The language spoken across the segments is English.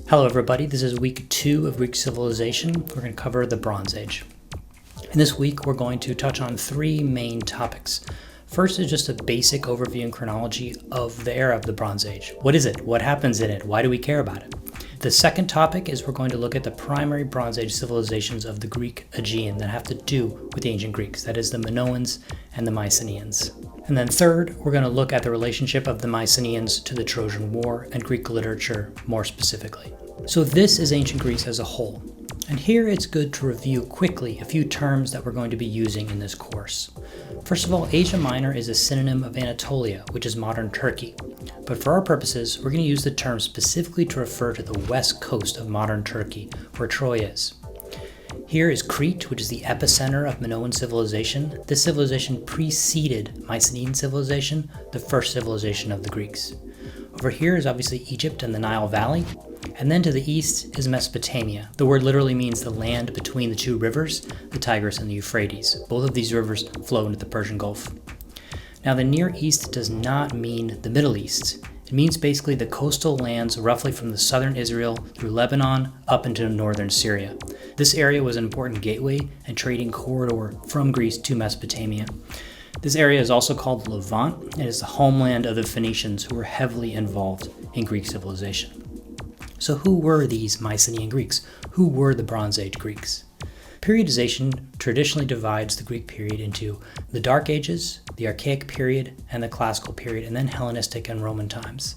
Hello everybody, this is week 2 of Greek civilization. We're going to cover the Bronze Age. In this week, we're going to touch on 3 main topics. First is just a basic overview and chronology of the era of the Bronze Age. What is it? What happens in it? Why do we care about it? The second topic is we're going to look at the primary Bronze Age civilizations of the Greek Aegean that have to do with the ancient Greeks, that is the Minoans and the Mycenaeans. And then third, we're going to look at the relationship of the Mycenaeans to the Trojan War and Greek literature more specifically. So this is ancient Greece as a whole. And here it's good to review quickly a few terms that we're going to be using in this course. First of all, Asia Minor is a synonym of Anatolia, which is modern Turkey. But for our purposes, we're going to use the term specifically to refer to the west coast of modern Turkey, where Troy is. Here is Crete, which is the epicenter of Minoan civilization. This civilization preceded Mycenaean civilization, the first civilization of the Greeks. Over here is obviously Egypt and the Nile Valley. And then to the east is Mesopotamia. The word literally means the land between the 2 rivers, the Tigris and the Euphrates. Both of these rivers flow into the Persian Gulf. Now the Near East does not mean the Middle East. It means basically the coastal lands roughly from the southern Israel through Lebanon up into northern Syria. This area was an important gateway and trading corridor from Greece to Mesopotamia. This area is also called Levant and is the homeland of the Phoenicians who were heavily involved in Greek civilization. So who were these Mycenaean Greeks? Who were the Bronze Age Greeks? Periodization traditionally divides the Greek period into the Dark Ages, the Archaic period, and the Classical period, and then Hellenistic and Roman times.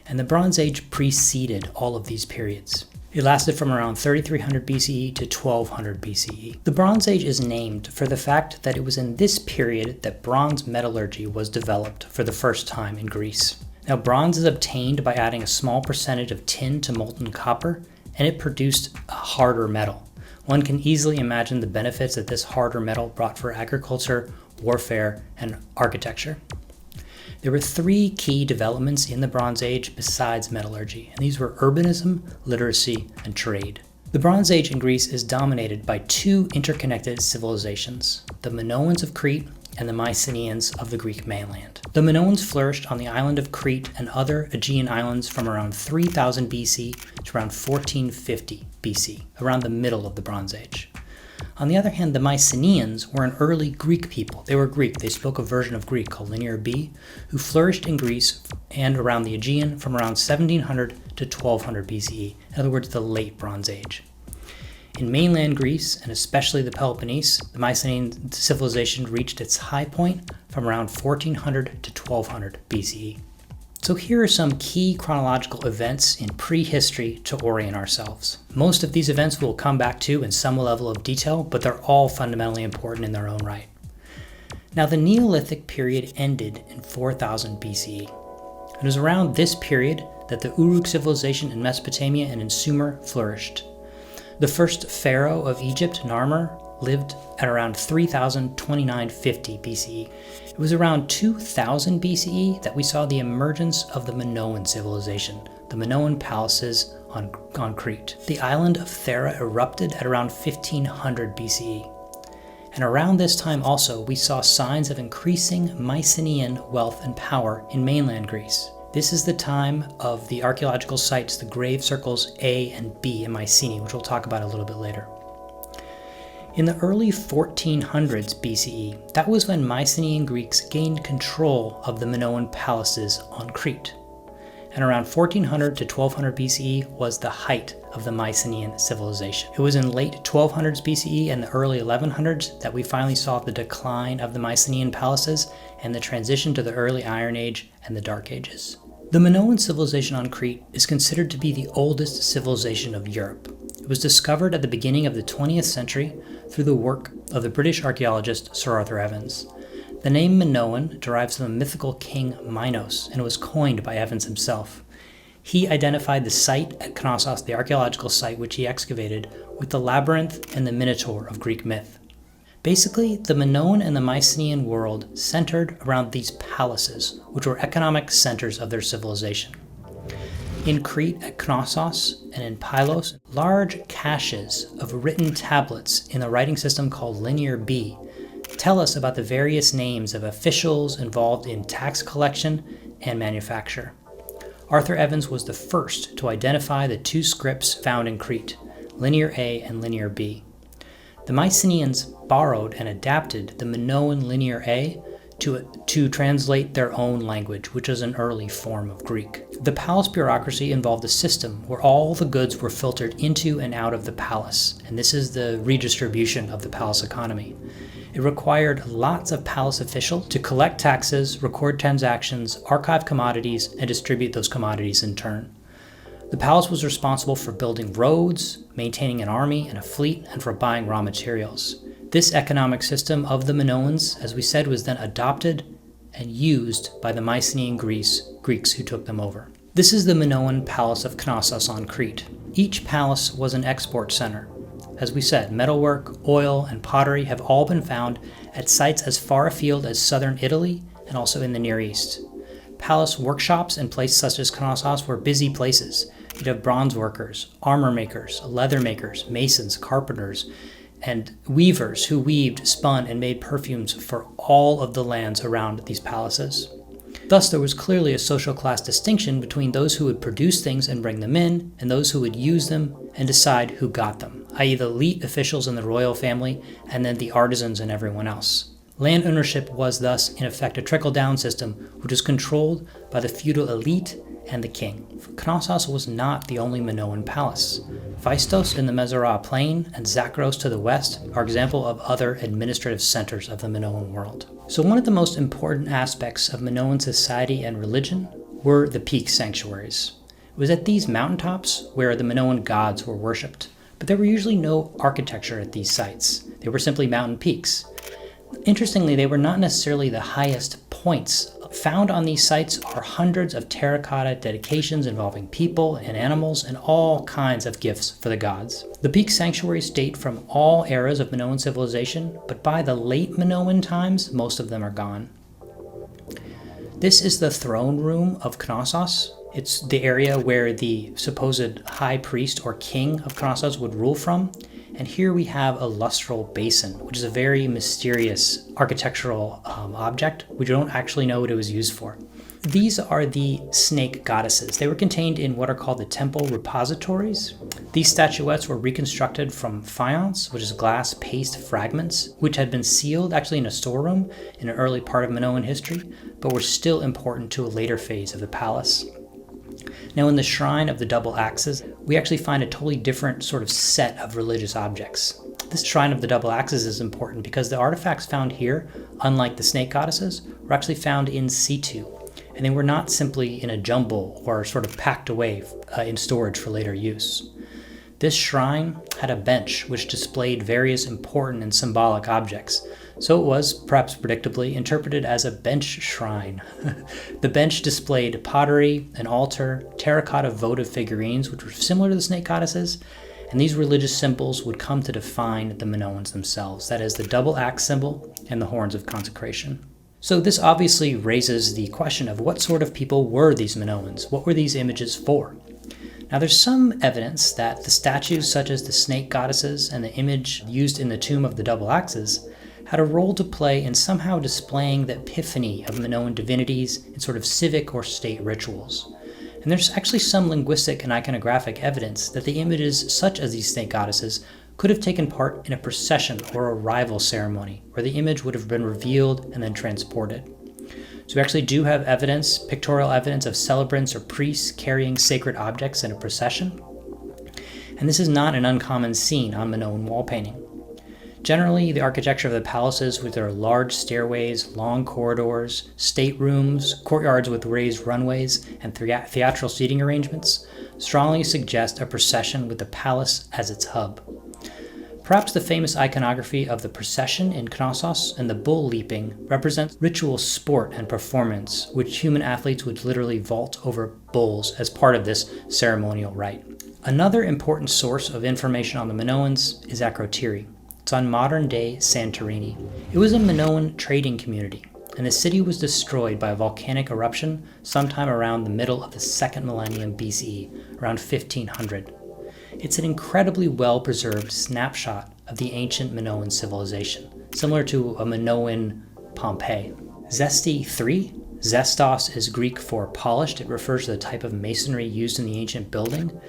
And the Bronze Age preceded all of these periods. It lasted from around 3300 BCE to 1200 BCE. The Bronze Age is named for the fact that it was in this period that bronze metallurgy was developed for the first time in Greece. Now, bronze is obtained by adding a small percentage of tin to molten copper, and it produced a harder metal. One can easily imagine the benefits that this harder metal brought for agriculture, warfare, and architecture. There were 3 key developments in the Bronze Age besides metallurgy, and these were urbanism, literacy, and trade. The Bronze Age in Greece is dominated by 2 interconnected civilizations, the Minoans of Crete and the Mycenaeans of the Greek mainland. The Minoans flourished on the island of Crete and other Aegean islands from around 3000 BC to around 1450 BC, around the middle of the Bronze Age. On the other hand, the Mycenaeans were an early Greek people. They were Greek. They spoke a version of Greek called Linear B, who flourished in Greece and around the Aegean from around 1700 to 1200 BCE, in other words, the late Bronze Age. In mainland Greece, and especially the Peloponnese, the Mycenaean civilization reached its high point from around 1400 to 1200 BCE. So here are some key chronological events in prehistory to orient ourselves. Most of these events we'll come back to in some level of detail, but they're all fundamentally important in their own right. Now the Neolithic period ended in 4000 BCE. It was around this period that the Uruk civilization in Mesopotamia and in Sumer flourished. The first pharaoh of Egypt, NARMER, lived at around 3029-50 BCE. It was around 2000 BCE that we saw the emergence of the Minoan civilization, the Minoan palaces on Crete. The island of Thera erupted at around 1500 BCE. And around this time also, we saw signs of increasing Mycenaean wealth and power in mainland Greece. This is the time of the archaeological sites, the grave circles A and B in Mycenae, which we'll talk about a little bit later. In the early 1400s BCE, that was when Mycenaean Greeks gained control of the Minoan palaces on Crete. And around 1400 to 1200 BCE was the height of the Mycenaean civilization. It was in late 1200s BCE and the early 1100s that we finally saw the decline of the Mycenaean palaces and the transition to the early Iron Age and the Dark Ages. The Minoan civilization on Crete is considered to be the oldest civilization of Europe. It was discovered at the beginning of the 20th century through the work of the British archaeologist Sir Arthur Evans. The name Minoan derives from the mythical king Minos and was coined by Evans himself. He identified the site at Knossos, the archaeological site which he excavated, with the labyrinth and the Minotaur of Greek myth. Basically, the Minoan and the Mycenaean world centered around these palaces, which were economic centers of their civilization. In Crete at Knossos and in Pylos, large caches of written tablets in a writing system called Linear B tell us about the various names of officials involved in tax collection and manufacture. Arthur Evans was the first to identify the two scripts found in Crete, Linear A and Linear B. The Mycenaeans borrowed and adapted the Minoan Linear A to translate their own language, which is an early form of Greek. The palace bureaucracy involved a system where all the goods were filtered into and out of the palace, and this is the redistribution of the palace economy. It required lots of palace officials to collect taxes, record transactions, archive commodities, and distribute those commodities in turn. The palace was responsible for building roads, maintaining an army and a fleet, and for buying raw materials. This economic system of the Minoans, as we said, was then adopted and used by the Mycenaean Greeks who took them over. This is the Minoan palace of Knossos on Crete. Each palace was an export center. As we said, metalwork, oil, and pottery have all been found at sites as far afield as southern Italy and also in the Near East. Palace workshops in places such as Knossos were busy places. You'd have bronze workers, armor makers, leather makers, masons, carpenters, and weavers who weaved, spun, and made perfumes for all of the lands around these palaces. Thus, there was clearly a social class distinction between those who would produce things and bring them in, and those who would use them and decide who got them, i.e. the elite officials in the royal family, and then the artisans and everyone else. Land ownership was thus, in effect, a trickle-down system which was controlled by the feudal elite and the king. Knossos was not the only Minoan palace. Phaistos in the Mesara plain and Zakros to the west are examples of other administrative centers of the Minoan world. So one of the most important aspects of Minoan society and religion were the peak sanctuaries. It was at these mountaintops where the Minoan gods were worshipped, but there were usually no architecture at these sites. They were simply mountain peaks. Interestingly, they were not necessarily the highest points. Found on these sites are hundreds of terracotta dedications involving people and animals and all kinds of gifts for the gods. The peak sanctuaries date from all eras of Minoan civilization, but by the late Minoan times, most of them are gone. This is the throne room of Knossos. It's the area where the supposed high priest or king of Knossos would rule from. And here we have a lustral basin, which is a very mysterious architectural object. We don't actually know what it was used for. These are the snake goddesses. They were contained in what are called the temple repositories. These statuettes were reconstructed from faience, which is glass paste fragments, which had been sealed actually in a storeroom in an early part of Minoan history, but were still important to a later phase of the palace. Now in the Shrine of the Double Axes, we actually find a totally different sort of set of religious objects. This Shrine of the Double Axes is important because the artifacts found here, unlike the snake goddesses, were actually found in situ, and they were not simply in a jumble or sort of packed away in storage for later use. This shrine had a bench which displayed various important and symbolic objects, so it was, perhaps predictably, interpreted as a bench shrine. The bench displayed pottery, an altar, terracotta votive figurines, which were similar to the snake goddesses, and these religious symbols would come to define the Minoans themselves, that is, the double axe symbol and the horns of consecration. So this obviously raises the question of what sort of people were these Minoans? What were these images for? Now there's some evidence that the statues such as the snake goddesses and the image used in the tomb of the double axes had a role to play in somehow displaying the epiphany of Minoan divinities in sort of civic or state rituals. And there's actually some linguistic and iconographic evidence that the images such as these snake goddesses could have taken part in a procession or a rival ceremony where the image would have been revealed and then transported. So we actually do have evidence, pictorial evidence of celebrants or priests carrying sacred objects in a procession. And this is not an uncommon scene on Minoan wall painting. Generally, the architecture of the palaces with their large stairways, long corridors, staterooms, courtyards with raised runways, and theatrical seating arrangements strongly suggest a procession with the palace as its hub. Perhaps the famous iconography of the procession in Knossos and the bull leaping represents ritual sport and performance, which human athletes would literally vault over bulls as part of this ceremonial rite. Another important source of information on the Minoans is Akrotiri. It's on modern-day Santorini. It was a Minoan trading community, and the city was destroyed by a volcanic eruption sometime around the middle of the 2nd millennium BCE, around 1500. It's an incredibly well-preserved snapshot of the ancient Minoan civilization, similar to a Minoan Pompeii. Zesty III, Zestos is Greek for polished. It refers to the type of masonry used in the ancient building.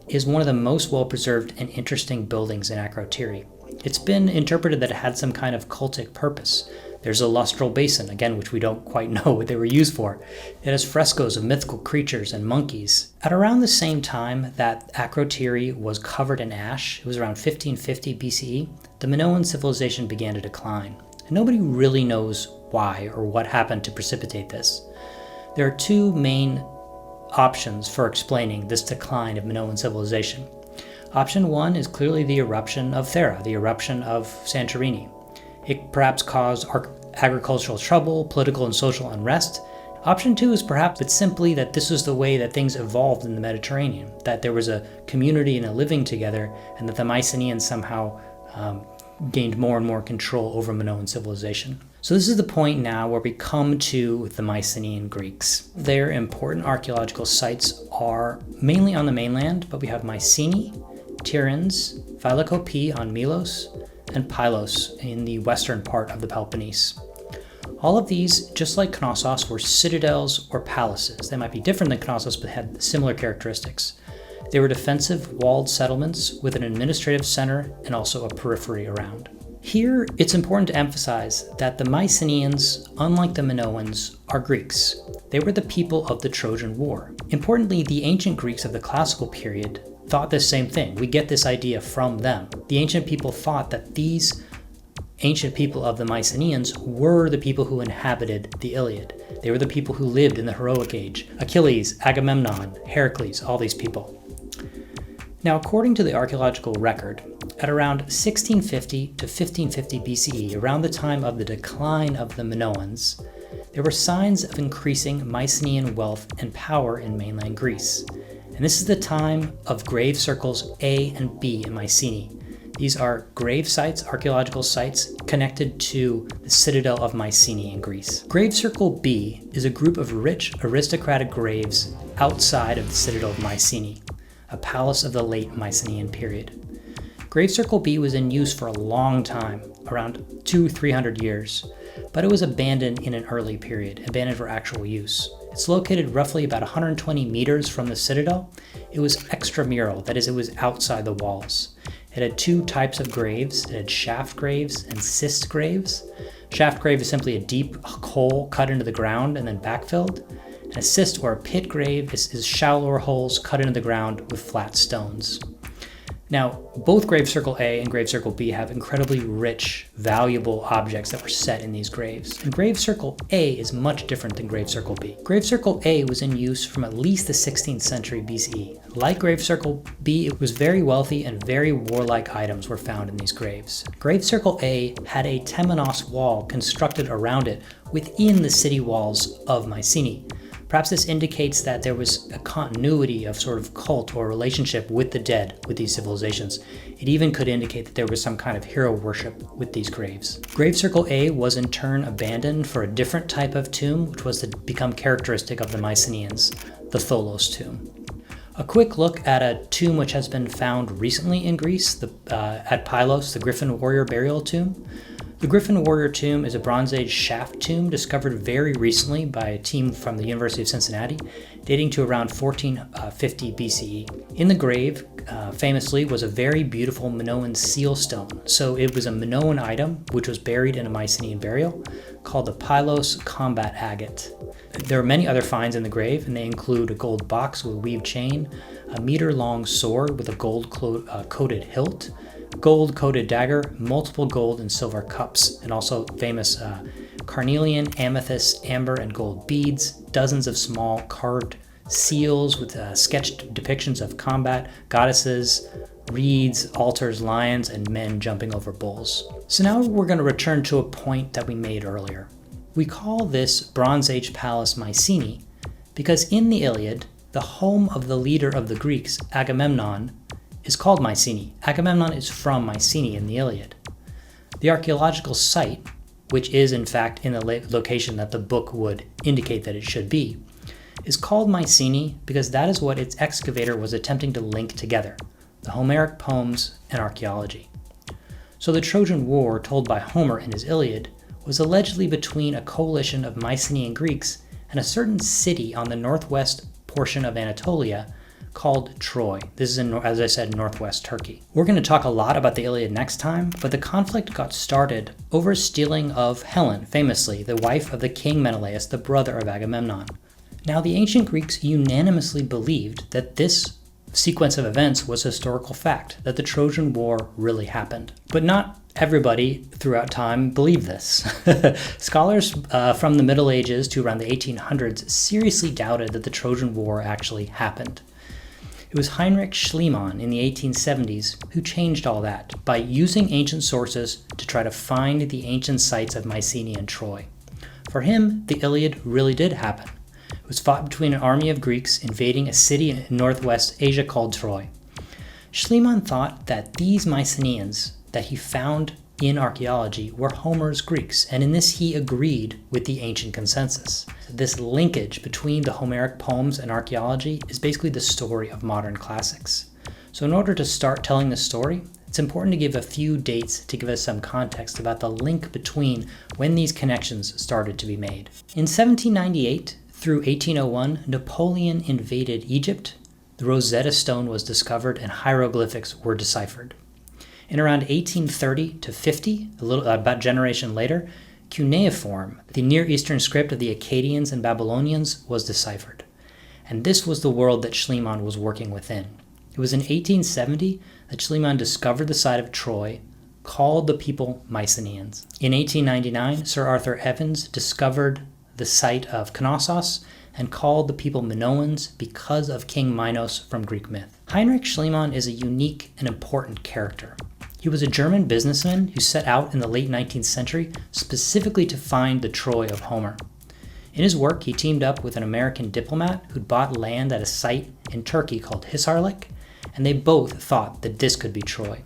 It is one of the most well-preserved and interesting buildings in Akrotiri. It's been interpreted that it had some kind of cultic purpose. There's a lustral basin, again, which we don't quite know what they were used for. It has frescoes of mythical creatures and monkeys. At around the same time that Akrotiri was covered in ash, it was around 1550 BCE, the Minoan civilization began to decline. And nobody really knows why or what happened to precipitate this. There are two main options for explaining this decline of Minoan civilization. Option one is clearly the eruption of Thera, the eruption of Santorini. It perhaps caused agricultural trouble, political and social unrest. Option two is perhaps it's simply that this was the way that things evolved in the Mediterranean, that there was a community and a living together, and that the Mycenaeans somehow gained more and more control over Minoan civilization. So this is the point now where we come to the Mycenaean Greeks. Their important archaeological sites are mainly on the mainland, but we have Mycenae, Tiryns, Philokopi on Milos, and Pylos in the western part of the Peloponnese. All of these, just like Knossos, were citadels or palaces. They might be different than Knossos, but had similar characteristics. They were defensive, walled settlements with an administrative center and also a periphery around. Here, it's important to emphasize that the Mycenaeans, unlike the Minoans, are Greeks. They were the people of the Trojan War. Importantly, the ancient Greeks of the classical period thought the same thing. We get this idea from them. The ancient people thought that these ancient people of the Mycenaeans were the people who inhabited the Iliad. They were the people who lived in the heroic age. Achilles, Agamemnon, Heracles, all these people. Now, according to the archaeological record, at around 1650 to 1550 BCE, around the time of the decline of the Minoans, there were signs of increasing Mycenaean wealth and power in mainland Greece. And this is the time of grave circles A and B in Mycenae. These are grave sites, archaeological sites, connected to the citadel of Mycenae in Greece. Grave Circle B is a group of rich aristocratic graves outside of the citadel of Mycenae, a palace of the late Mycenaean period. Grave Circle B was in use for a long time, around 200-300 years, but it was abandoned in an early period, abandoned for actual use. It's located roughly about 120 meters from the citadel. It was extramural, that is, it was outside the walls. It had two types of graves. It had shaft graves and cist graves. Shaft grave is simply a deep hole cut into the ground and then backfilled. And a cist or a pit grave is shallower holes cut into the ground with flat stones. Now, both Grave Circle A and Grave Circle B have incredibly rich, valuable objects that were set in these graves. And Grave Circle A is much different than Grave Circle B. Grave Circle A was in use from at least the 16th century BCE. Like Grave Circle B, it was very wealthy and very warlike items were found in these graves. Grave Circle A had a temenos wall constructed around it within the city walls of Mycenae. Perhaps this indicates that there was a continuity of sort of cult or relationship with the dead with these civilizations. It even could indicate that there was some kind of hero worship with these graves. Grave Circle A was in turn abandoned for a different type of tomb, which was to become characteristic of the Mycenaeans, the Tholos tomb. A quick look at a tomb which has been found recently in Greece, at Pylos, the Griffin Warrior Burial Tomb. The Griffin Warrior Tomb is a Bronze Age shaft tomb discovered very recently by a team from the University of Cincinnati, dating to around 1450 BCE. In the grave, famously, was a very beautiful Minoan seal stone. So it was a Minoan item, which was buried in a Mycenaean burial, called the Pylos combat agate. There are many other finds in the grave, and they include a gold box with a weaved chain, a meter-long sword with a gold-coated hilt, gold-coated dagger, multiple gold and silver cups, and also famous carnelian, amethyst, amber, and gold beads, dozens of small carved seals with sketched depictions of combat, goddesses, reeds, altars, lions, and men jumping over bulls. So now we're going to return to a point that we made earlier. We call this Bronze Age palace Mycenae because in the Iliad, the home of the leader of the Greeks, Agamemnon, is called Mycenae. Agamemnon is from Mycenae in the Iliad. The archaeological site, which is in fact in the location that the book would indicate that it should be, is called Mycenae because that is what its excavator was attempting to link together, the Homeric poems and archaeology. So the Trojan War, told by Homer in his Iliad, was allegedly between a coalition of Mycenaean Greeks and a certain city on the northwest portion of Anatolia called Troy. This is, as I said, northwest Turkey. We're going to talk a lot about the Iliad next time, but the conflict got started over stealing of Helen, famously, the wife of the king Menelaus, the brother of Agamemnon. Now, the ancient Greeks unanimously believed that this sequence of events was historical fact, that the Trojan War really happened. But not everybody throughout time believed this. Scholars from the Middle Ages to around the 1800s seriously doubted that the Trojan War actually happened. It was Heinrich Schliemann in the 1870s who changed all that by using ancient sources to try to find the ancient sites of Mycenaean Troy. For him, the Iliad really did happen. It was fought between an army of Greeks invading a city in northwest Asia called Troy. Schliemann thought that these Mycenaeans that he found in archaeology were Homer's Greeks, and in this he agreed with the ancient consensus. This linkage between the Homeric poems and archaeology is basically the story of modern classics. So in order to start telling the story, it's important to give a few dates to give us some context about the link between when these connections started to be made. In 1798 through 1801, Napoleon invaded Egypt, the Rosetta Stone was discovered, and hieroglyphics were deciphered. In around 1830 to 50, about a generation later, Cuneiform, the Near Eastern script of the Akkadians and Babylonians, was deciphered. And this was the world that Schliemann was working within. It was in 1870 that Schliemann discovered the site of Troy, called the people Mycenaeans. In 1899, Sir Arthur Evans discovered the site of Knossos and called the people Minoans because of King Minos from Greek myth. Heinrich Schliemann is a unique and important character. He was a German businessman who set out in the late 19th century specifically to find the Troy of Homer. In his work, he teamed up with an American diplomat who'd bought land at a site in Turkey called Hisarlik, and they both thought that this could be Troy.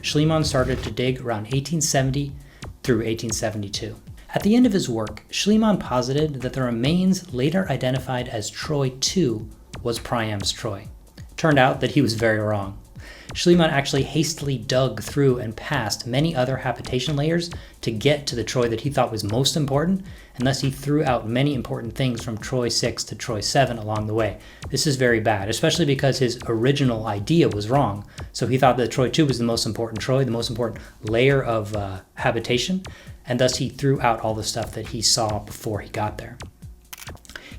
Schliemann started to dig around 1870 through 1872. At the end of his work, Schliemann posited that the remains later identified as Troy II was Priam's Troy. Turned out that he was very wrong. Schliemann actually hastily dug through and past many other habitation layers to get to the Troy that he thought was most important, and thus he threw out many important things from Troy 6 to Troy 7 along the way. This is very bad, especially because his original idea was wrong. So he thought that Troy 2 was the most important Troy, the most important layer of habitation, and thus he threw out all the stuff that he saw before he got there.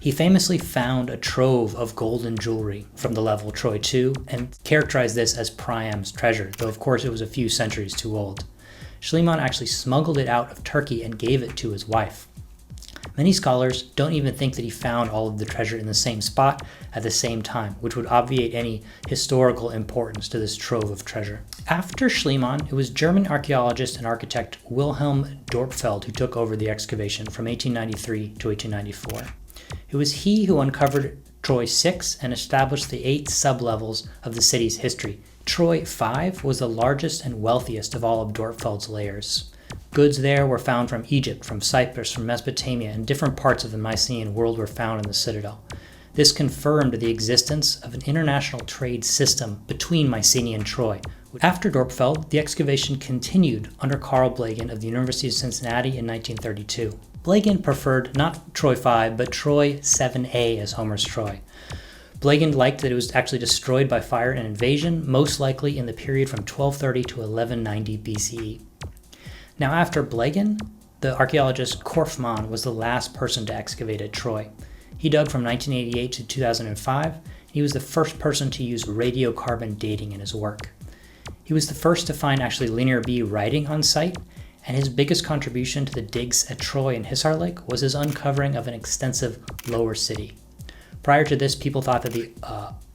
He famously found a trove of golden jewelry from the level Troy 2 and characterized this as Priam's treasure, though of course it was a few centuries too old. Schliemann actually smuggled it out of Turkey and gave it to his wife. Many scholars don't even think that he found all of the treasure in the same spot at the same time, which would obviate any historical importance to this trove of treasure. After Schliemann, it was German archaeologist and architect Wilhelm Dorpfeld who took over the excavation from 1893 to 1894. It was he who uncovered Troy 6 and established the 8 sublevels of the city's history. Troy 5 was the largest and wealthiest of all of Dorpfeld's layers. Goods there were found from Egypt, from Cyprus, from Mesopotamia, and different parts of the Mycenaean world were found in the citadel. This confirmed the existence of an international trade system between Mycenae and Troy. After Dorpfeld, the excavation continued under Carl Blegen of the University of Cincinnati in 1932. Blegen preferred not Troy 5, but Troy 7a as Homer's Troy. Blegen liked that it was actually destroyed by fire and invasion, most likely in the period from 1230 to 1190 BCE. Now after Blegen, the archaeologist Korfmann was the last person to excavate at Troy. He dug from 1988 to 2005, and he was the first person to use radiocarbon dating in his work. He was the first to find actually Linear B writing on site, and his biggest contribution to the digs at Troy and Hisarlik was his uncovering of an extensive lower city. Prior to this, people thought that the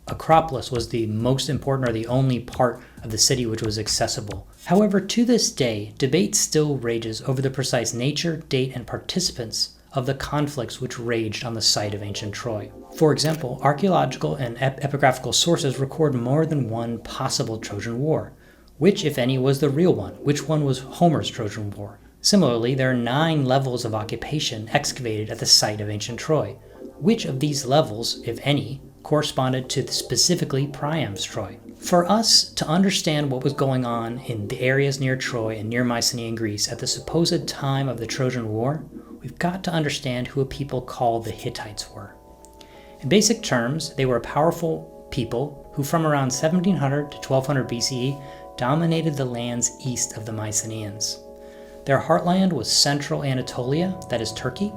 Acropolis was the most important or the only part of the city which was accessible. However, to this day, debate still rages over the precise nature, date, and participants of the conflicts which raged on the site of ancient Troy. For example, archaeological and epigraphical sources record more than one possible Trojan War. Which, if any, was the real one? Which one was Homer's Trojan War? Similarly, there are 9 levels of occupation excavated at the site of ancient Troy. Which of these levels, if any, corresponded to specifically Priam's Troy? For us to understand what was going on in the areas near Troy and near Mycenaean Greece at the supposed time of the Trojan War, we've got to understand who a people called the Hittites were. In basic terms, they were a powerful people who from around 1700 to 1200 BCE dominated the lands east of the Mycenaeans. Their heartland was central Anatolia, that is Turkey,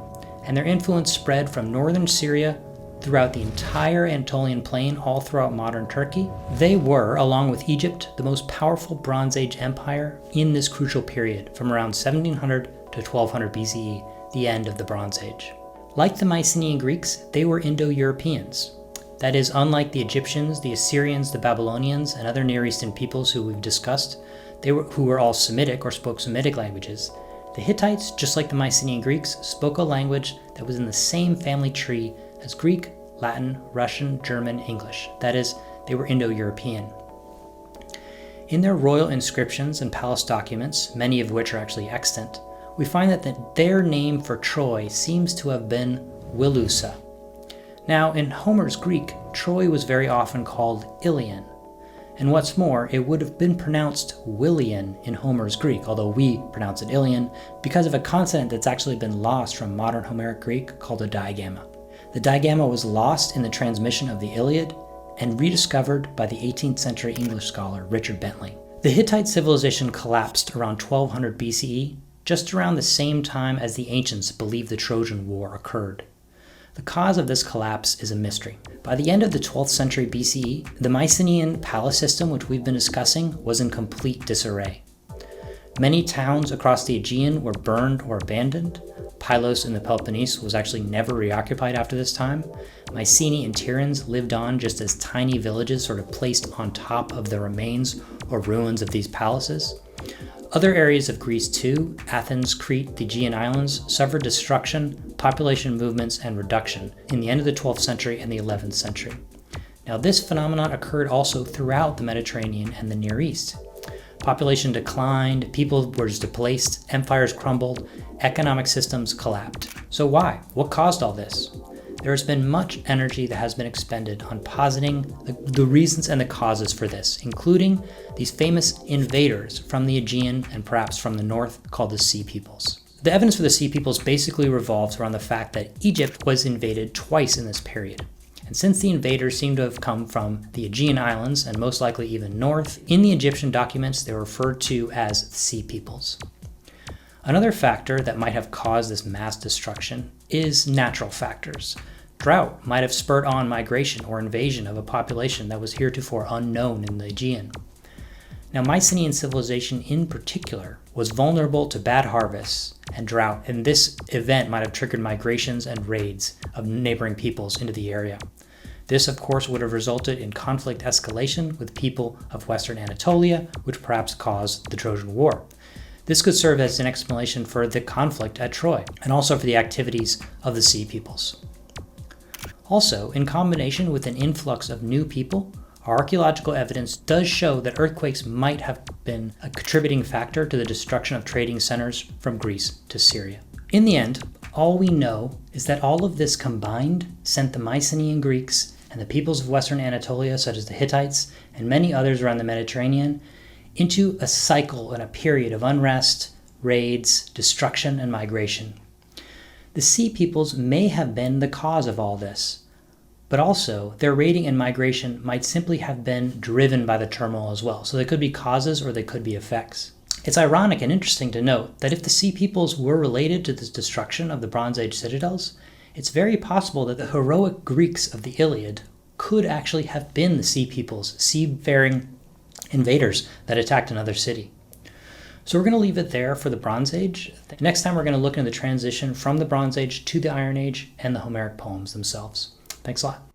and their influence spread from northern Syria throughout the entire Anatolian plain, all throughout modern Turkey. They were, along with Egypt, the most powerful Bronze Age empire in this crucial period, from around 1700 to 1200 BCE, the end of the Bronze Age. Like the Mycenaean Greeks, they were Indo-Europeans. That is, unlike the Egyptians, the Assyrians, the Babylonians, and other Near Eastern peoples who we've discussed, who were all Semitic or spoke Semitic languages, the Hittites, just like the Mycenaean Greeks, spoke a language that was in the same family tree as Greek, Latin, Russian, German, English. That is, they were Indo-European. In their royal inscriptions and palace documents, many of which are actually extant, we find that their name for Troy seems to have been Wilusa. Now, in Homer's Greek, Troy was very often called Ilion. And what's more, it would have been pronounced Willian in Homer's Greek, although we pronounce it Ilion, because of a consonant that's actually been lost from modern Homeric Greek called a digamma. The digamma was lost in the transmission of the Iliad and rediscovered by the 18th century English scholar Richard Bentley. The Hittite civilization collapsed around 1200 BCE, just around the same time as the ancients believed the Trojan War occurred. The cause of this collapse is a mystery. By the end of the 12th century BCE, the Mycenaean palace system, which we've been discussing, was in complete disarray. Many towns across the Aegean were burned or abandoned. Pylos in the Peloponnese was actually never reoccupied after this time. Mycenae and Tiryns lived on just as tiny villages sort of placed on top of the remains or ruins of these palaces. Other areas of Greece too, Athens, Crete, the Aegean Islands, suffered destruction, population movements, and reduction in the end of the 12th century and the 11th century. Now this phenomenon occurred also throughout the Mediterranean and the Near East. Population declined, people were displaced, empires crumbled, economic systems collapsed. So why? What caused all this? There has been much energy that has been expended on positing the reasons and the causes for this, including these famous invaders from the Aegean and perhaps from the north called the Sea Peoples. The evidence for the Sea Peoples basically revolves around the fact that Egypt was invaded twice in this period. And since the invaders seem to have come from the Aegean Islands and most likely even north, in the Egyptian documents they were referred to as the Sea Peoples. Another factor that might have caused this mass destruction is natural factors. Drought might have spurred on migration or invasion of a population that was heretofore unknown in the Aegean. Now, Mycenaean civilization in particular was vulnerable to bad harvests and drought, and this event might have triggered migrations and raids of neighboring peoples into the area. This, of course, would have resulted in conflict escalation with people of Western Anatolia, which perhaps caused the Trojan War. This could serve as an explanation for the conflict at Troy, and also for the activities of the Sea Peoples. Also, in combination with an influx of new people, archaeological evidence does show that earthquakes might have been a contributing factor to the destruction of trading centers from Greece to Syria. In the end, all we know is that all of this combined sent the Mycenaean Greeks and the peoples of Western Anatolia, such as the Hittites and many others around the Mediterranean, into a cycle and a period of unrest, raids, destruction, and migration. The Sea Peoples may have been the cause of all this, but also their raiding and migration might simply have been driven by the turmoil as well. So they could be causes or they could be effects. It's ironic and interesting to note that if the Sea Peoples were related to the destruction of the Bronze Age citadels, it's very possible that the heroic Greeks of the Iliad could actually have been the Sea Peoples, seafaring invaders that attacked another city. So we're going to leave it there for the Bronze Age. Next time we're going to look into the transition from the Bronze Age to the Iron Age and the Homeric poems themselves. Thanks a lot.